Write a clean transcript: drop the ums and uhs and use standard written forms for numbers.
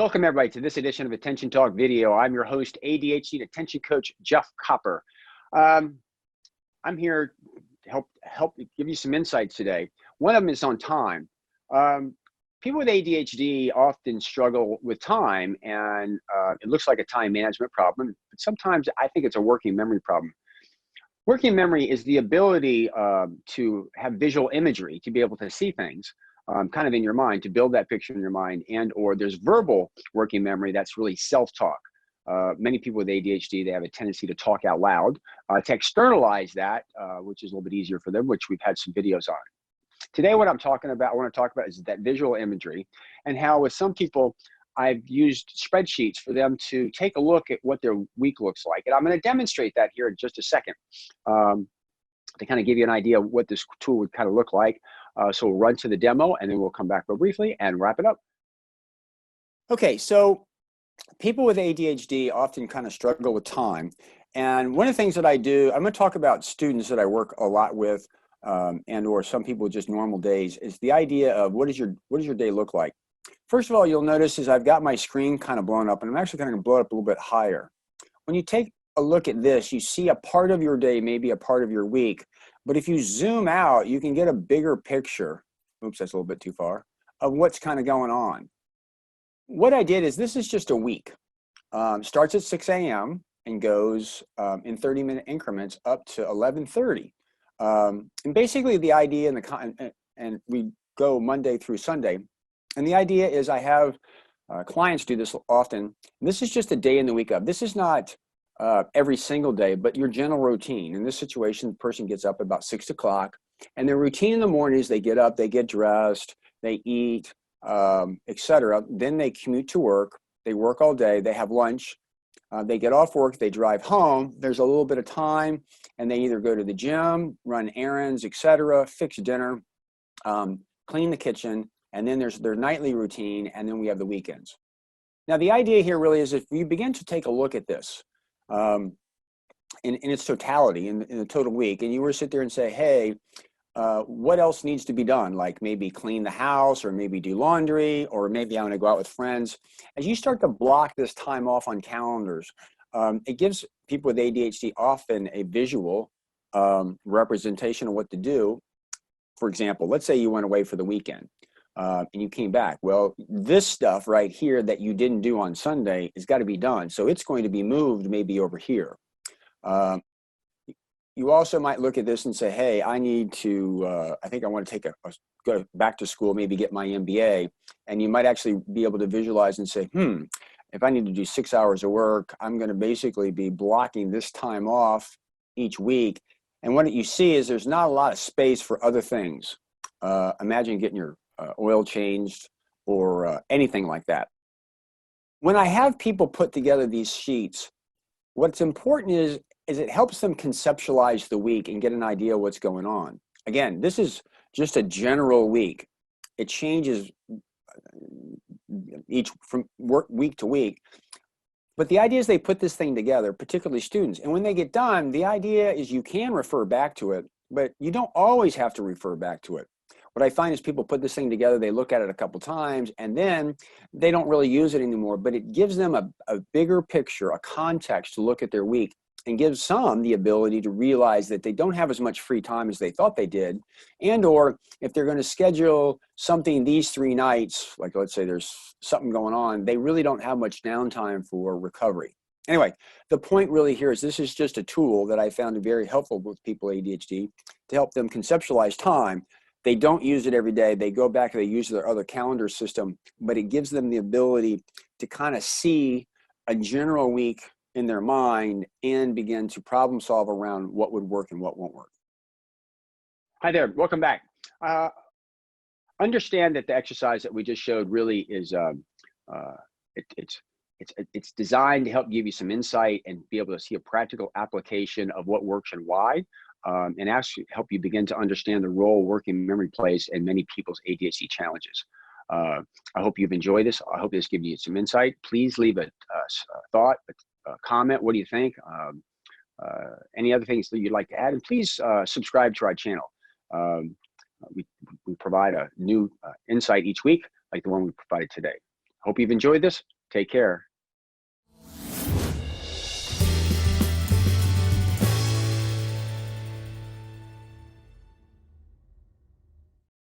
Welcome everybody to this edition of Attention Talk Video. I'm your host, ADHD and Attention Coach Jeff Copper. I'm here to help give you some insights today. One of them is on time. People with ADHD often struggle with time, and it looks like a time management problem, but sometimes I think it's a working memory problem. Working memory is the ability to have visual imagery, to be able to see things kind of in your mind, to build that picture in your mind, and or there's verbal working memory that's really self-talk. Many people with ADHD, they have a tendency to talk out loud, to externalize that, which is a little bit easier for them, which we've had some videos on. Today, what I want to talk about is that visual imagery and how with some people, I've used spreadsheets for them to take a look at what their week looks like. And I'm going to demonstrate that here in just a second to kind of give you an idea of what this tool would kind of look like. So we'll run to the demo and then we'll come back real briefly and wrap it up. Okay, so people with ADHD often kind of struggle with time. And one of the things that I do, I'm going to talk about students that I work a lot with and or some people with just normal days, is the idea of what does your day look like? First of all, you'll notice is I've got my screen kind of blown up, and I'm actually going to blow it up a little bit higher. When you take a look at this, you see a part of your day, maybe a part of your week. But if you zoom out, you can get a bigger picture, oops, that's a little bit too far, of what's kind of going on. What I did is this is just a week. Starts at 6 a.m. and goes in 30-minute increments up to 11:30. And basically the idea and we go Monday through Sunday. And the idea is I have clients do this often. This is just a day in the week of. This is not every single day, but your general routine. In this situation, the person gets up about 6 o'clock, and their routine in the morning is they get up, they get dressed, they eat, etc. Then they commute to work. They work all day. They have lunch. They get off work. They drive home. There's a little bit of time, and they either go to the gym, run errands, etc., fix dinner, clean the kitchen. And then there's their nightly routine, and then we have the weekends. Now, the idea here really is if you begin to take a look at this in its totality, in the total week, and you were to sit there and say, hey, what else needs to be done? Like maybe clean the house, or maybe do laundry, or maybe I want to go out with friends. As you start to block this time off on calendars, it gives people with ADHD often a visual representation of what to do. For example, let's say you went away for the weekend. And you came back. Well, this stuff right here that you didn't do on Sunday has got to be done. So it's going to be moved maybe over here. You also might look at this and say, hey, I need to, I think I want to go back to school, maybe get my MBA. And you might actually be able to visualize and say, if I need to do 6 hours of work, I'm going to basically be blocking this time off each week. And what you see is there's not a lot of space for other things. Imagine getting your oil changed or anything like that. When I have people put together these sheets, what's important is it helps them conceptualize the week and get an idea of what's going on. Again, this is just a general week. It changes from week to week. But the idea is they put this thing together, particularly students. And when they get done, the idea is you can refer back to it, but you don't always have to refer back to it. What I find is people put this thing together, they look at it a couple times, and then they don't really use it anymore, but it gives them a bigger picture, a context to look at their week, and gives some the ability to realize that they don't have as much free time as they thought they did, and or if they're going to schedule something these 3 nights, like let's say there's something going on, they really don't have much downtime for recovery. Anyway, the point really here is this is just a tool that I found very helpful with people with ADHD to help them conceptualize time. They don't use it every day. They go back and they use their other calendar system, but it gives them the ability to kind of see a general week in their mind and begin to problem solve around what would work and what won't work. Hi there, welcome back. Understand that the exercise that we just showed really is, it's designed to help give you some insight and be able to see a practical application of what works and why. And actually help you begin to understand the role working memory plays in many people's ADHD challenges. I hope you've enjoyed this. I hope this gives you some insight. Please leave a thought, a comment. What do you think? Any other things that you'd like to add? And please subscribe to our channel. We provide a new insight each week, like the one we provided today. Hope you've enjoyed this. Take care.